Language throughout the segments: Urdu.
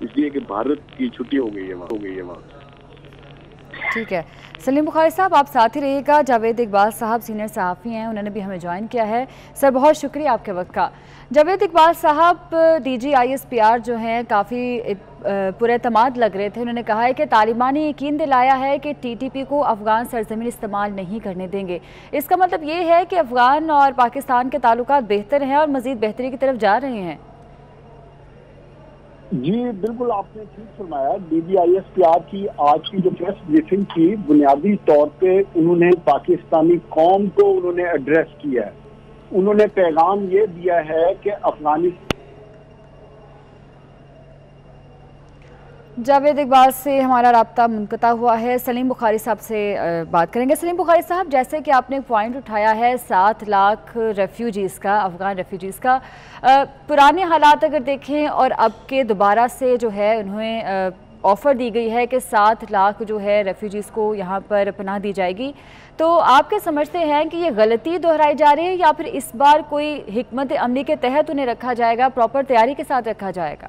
اس لیے کہ بھارت کی چھٹی ہو گئی ہے وہاں. ٹھیک ہے سلیم بخاری صاحب، آپ ساتھ ہی رہیے گا. جاوید اقبال صاحب سینئر صحافی ہیں، انہوں نے بھی ہمیں جوائن کیا ہے. سر بہت شکریہ آپ کے وقت کا. جاوید اقبال صاحب، DGISPR جو ہیں کافی پراعتماد لگ رہے تھے. انہوں نے کہا ہے کہ طالبان نے یقین دلایا ہے کہ TTP کو افغان سرزمین استعمال نہیں کرنے دیں گے. اس کا مطلب یہ ہے کہ افغان اور پاکستان کے تعلقات بہتر ہیں اور مزید بہتری کی طرف جا رہے ہیں. جی بالکل، آپ نے ٹھیک فرمایا. DGISPR کی آج کی جو پریس بریفنگ تھی، بنیادی طور پہ انہوں نے پاکستانی قوم کو انہوں نے ایڈریس کیا ہے. انہوں نے پیغام یہ دیا ہے کہ افغانستان. جاوید اقبال سے ہمارا رابطہ منقطع ہوا ہے. سلیم بخاری صاحب سے بات کریں گے. سلیم بخاری صاحب، جیسے کہ آپ نے ایک پوائنٹ اٹھایا ہے 7 لاکھ ریفیوجیز کا، افغان ریفیوجیز کا، پرانے حالات اگر دیکھیں اور اب کے دوبارہ سے جو ہے انہیں آفر دی گئی ہے کہ 7 لاکھ جو ہے ریفیوجیز کو یہاں پر پناہ دی جائے گی، تو آپ کیا سمجھتے ہیں کہ یہ غلطی دہرائی جا رہی ہے یا پھر اس بار کوئی حکمت عملی کے تحت انہیں رکھا جائے گا، پراپر تیاری کے ساتھ رکھا جائے گا؟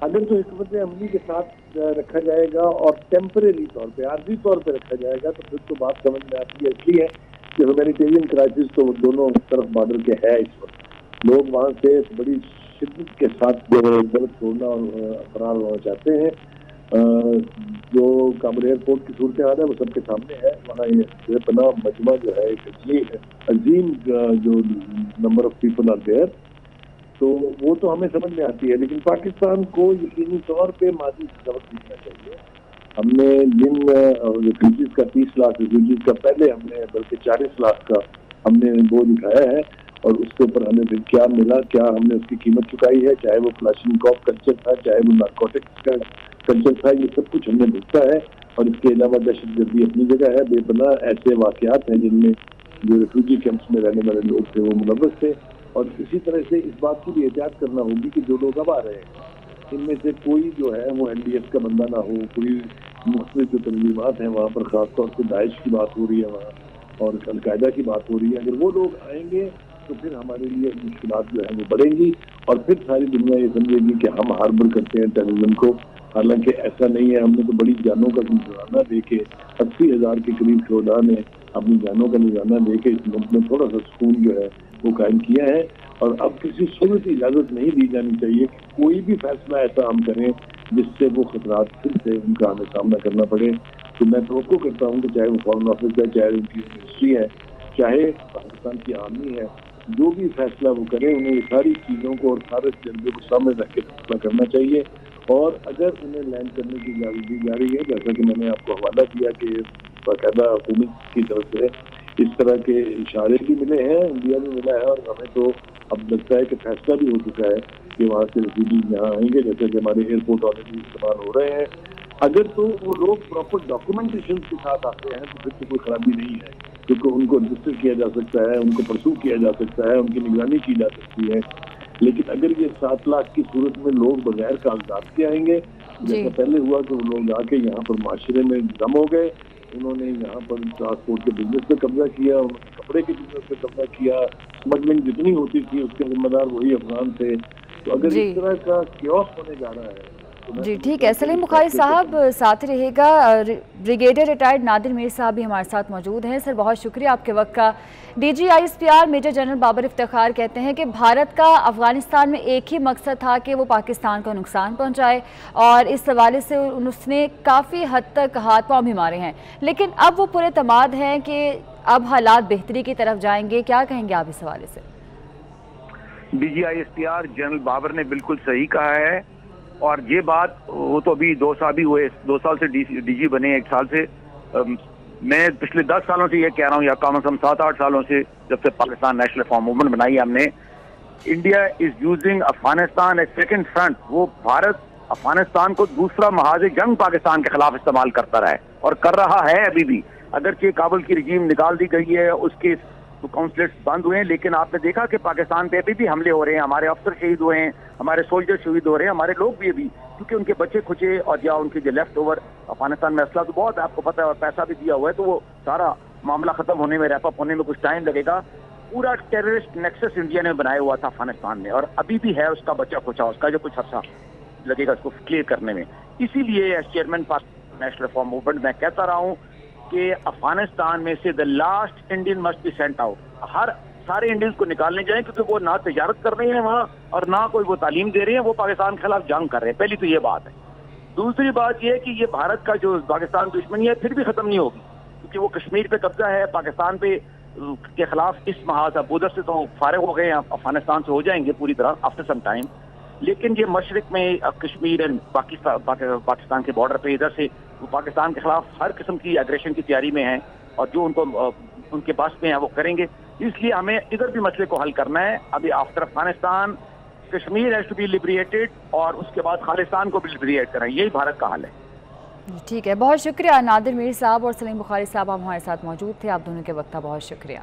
اگر تو حکمت عملی کے ساتھ رکھا جائے گا اور ٹیمپریری طور پہ، عارضی طور پہ رکھا جائے گا، تو پھر تو بات سمجھ میں آتی ہے. اس لیے کہ ہیومینیٹیرین کرائسس تو دونوں طرف بارڈر کے ہے. اس وقت لوگ وہاں سے بڑی شدت کے ساتھ درد چھوڑنا اور فرار ہونا چاہتے ہیں. جو کابل ایئرپورٹ کی صورتحال ہے وہ سب کے سامنے ہے. وہاں یہ پناہ مجمع جو ہے ایک عظیم جو number of people are there, تو وہ تو ہمیں سمجھ میں آتی ہے. لیکن پاکستان کو یقینی طور پہ ماضی سے سبق سیکھنا چاہیے. ہم نے جن ریفیوجیز کا 30 لاکھ ریفیوجیز کا پہلے ہم نے بلکہ 40 لاکھ کا ہم نے بوجھ اٹھایا ہے، اور اس کے اوپر ہمیں پھر کیا ملا، کیا ہم نے اس کی قیمت چکائی ہے، چاہے وہ کلاشنکوف کلچر تھا، چاہے وہ نارکوٹکس کا کلچر تھا، یہ سب کچھ ہم نے بھگتا ہے. اور اس کے علاوہ دہشت گردی اپنی جگہ ہے. بے پناہ ایسے واقعات ہیں جن میں جو ریفیوجی کیمپس میں رہنے والے لوگ تھے وہ ملوث تھے. اور اسی طرح سے اس بات کی بھی احتیاط کرنا ہوگی کہ جو لوگ اب آ رہے ہیں ان میں سے کوئی جو ہے وہ LDF کا بندہ نہ ہو. کوئی مختلف جو تنظیمات ہیں وہاں پر، خاص طور سے داعش کی بات ہو رہی ہے وہاں اور القاعدہ کی بات ہو رہی ہے، اگر وہ لوگ آئیں گے تو پھر ہمارے لیے مشکلات جو ہیں وہ بڑھیں گی. اور پھر ساری دنیا یہ سمجھے گی کہ ہم ہاربر کرتے ہیں ٹیررزم کو. حالانکہ ایسا نہیں ہے. ہم نے تو بڑی جانوں کا نذرانہ دے کے 80,000 کے قریب شہداء نے اپنی جانوں کا نذرانہ دے کے اس ملک میں تھوڑا سا سکون جو ہے وہ قائم کیا ہے. اور اب کسی صورت اجازت نہیں دی جانی چاہیے کہ کوئی بھی فیصلہ ایسا ہم کریں جس سے وہ خطرات پھر سے ان کا ہمیں سامنا کرنا پڑے. تو میں توقع کرتا ہوں کہ چاہے وہ فارن آفس ہے، چاہے ان کی یونیورسٹی ہے، چاہے پاکستان کی آرمی ہے، جو بھی فیصلہ وہ کریں انہیں یہ ساری چیزوں کو اور سارے تجربے کو سامنے رکھ کے فیصلہ کرنا چاہیے. اور اگر انہیں لینڈ کرنے کی اجازت دی جا رہی ہے، جیسا کہ میں نے آپ کو حوالہ دیا کہ باقاعدہ حکومت کی طرف سے اس طرح کے اشارے بھی ملے ہیں، انڈیا بھی ملا ہے، اور ہمیں تو اب لگتا ہے کہ فیصلہ بھی ہو چکا ہے کہ وہاں سے ریفیوجیز یہاں آئیں گے، جیسے کہ ہمارے ایئرپورٹ آلریڈی استعمال ہو رہے ہیں. اگر تو وہ لوگ پراپر ڈاکومنٹیشن کے ساتھ آتے ہیں تو پھر تو کوئی خرابی نہیں ہے، کیونکہ ان کو رجسٹر کیا جا سکتا ہے، ان کو پرسو کیا جا سکتا ہے، ان کی نگرانی کی جا سکتی ہے. لیکن اگر یہ 7 لاکھ کی صورت میں لوگ بغیر کاغذات کے آئیں گے، جیسا پہلے ہوا کہ وہ لوگ آ کے یہاں پر معاشرے میں دم ہو گئے، انہوں نے یہاں پر ٹرانسپورٹ کے بزنس پہ قبضہ کیا، انہوں نے کپڑے کے بزنس پہ قبضہ کیا، اسمگلنگ جتنی ہوتی تھی اس کے ذمہ دار وہی افغان تھے. تو اگر اس طرح کا کیوس ہونے جا رہا ہے. جی ٹھیک ہے. سلیم بخاری صاحب ساتھ رہے گا. بریگیڈیئر ریٹائرڈ نادر میر صاحب بھی ہمارے ساتھ موجود ہیں. سر بہت شکریہ آپ کے وقت کا. DGISPR major general Babar Iftikhar کہتے ہیں کہ بھارت کا افغانستان میں ایک ہی مقصد تھا کہ وہ پاکستان کو نقصان پہنچائے، اور اس حوالے سے اس نے کافی حد تک ہاتھ پاؤں بھی مارے ہیں، لیکن اب وہ پورے اعتماد ہیں کہ اب حالات بہتری کی طرف جائیں گے. کیا کہیں گے آپ اس حوالے سے؟ DGISPR جنرل بابر نے بالکل صحیح کہا ہے، اور یہ بات وہ تو ابھی 2 سال بھی ہوئے، 2 سال سے DG بنے، 1 سال سے. میں پچھلے 10 سالوں سے یہ کہہ رہا ہوں، یا کم از کم 7-8 سالوں سے، جب سے پاکستان نیشنل ریفارم موومنٹ بنائی ہے ہم نے. India is using Afghanistan a second front. وہ بھارت افغانستان کو دوسرا محاذ جنگ پاکستان کے خلاف استعمال کرتا رہا ہے اور کر رہا ہے ابھی بھی. اگرچہ کابل کی رجیم نکال دی گئی ہے، اس کے کونسلیٹس بند ہوئے ہیں، لیکن آپ نے دیکھا کہ پاکستان پہ ابھی بھی حملے ہو رہے ہیں. ہمارے افسر شہید ہوئے ہیں، ہمارے سولجر شہید ہو رہے ہیں، ہمارے لوگ بھی ابھی، کیونکہ ان کے بچے کھچے اور یا ان کے جو لیفٹ اوور افغانستان میں اسلحہ تو بہت ہے، آپ کو پتہ ہے، اور پیسہ بھی دیا ہوا ہے، تو وہ سارا معاملہ ختم ہونے میں، ریپ اپ ہونے میں کچھ ٹائم لگے گا. پورا ٹیررسٹ نیکسس انڈیا نے بنایا ہوا تھا افغانستان میں، اور ابھی بھی ہے اس کا بچہ کھچا، اس کا جو کچھ عرصہ. لگے گا اس کو کلیئر کرنے میں. اسی لیے as chairman national reform movement میں کہتا رہا ہوں کہ افغانستان میں سے the last Indian must be sent out. سارے انڈینز کو نکالنے جائیں کیونکہ وہ نہ تجارت کر رہے ہیں وہاں اور نہ کوئی وہ تعلیم دے رہے ہیں, وہ پاکستان کے خلاف جنگ کر رہے ہیں. پہلی تو یہ بات ہے. دوسری بات یہ کہ یہ بھارت کا جو پاکستان دشمنی ہے پھر بھی ختم نہیں ہوگی, کیونکہ وہ کشمیر پہ قبضہ ہے, پاکستان پہ کے خلاف اس محاذ ابودر سے تو فارغ ہو گئے ہیں, افغانستان سے ہو جائیں گے پوری طرح آفٹر سم ٹائم. لیکن یہ مشرق میں کشمیر پاکستان کے بارڈر پہ ادھر سے وہ پاکستان کے خلاف ہر قسم کی ایگریشن کی تیاری میں ہیں, اور جو ان کے پاس میں ہے وہ کریں گے. اس لیے ہمیں ادھر بھی مسئلے کو حل کرنا ہے. ابھی after Afghanistan Kashmir has to be liberated, اور اس کے بعد خالصتان کو بھی لبریٹ کریں. یہی بھارت کا حل ہے. ٹھیک ہے, بہت شکریہ نادر میر صاحب اور سلیم بخاری صاحب, آپ ہمارے ساتھ موجود تھے. آپ دونوں کے وقت کا بہت شکریہ.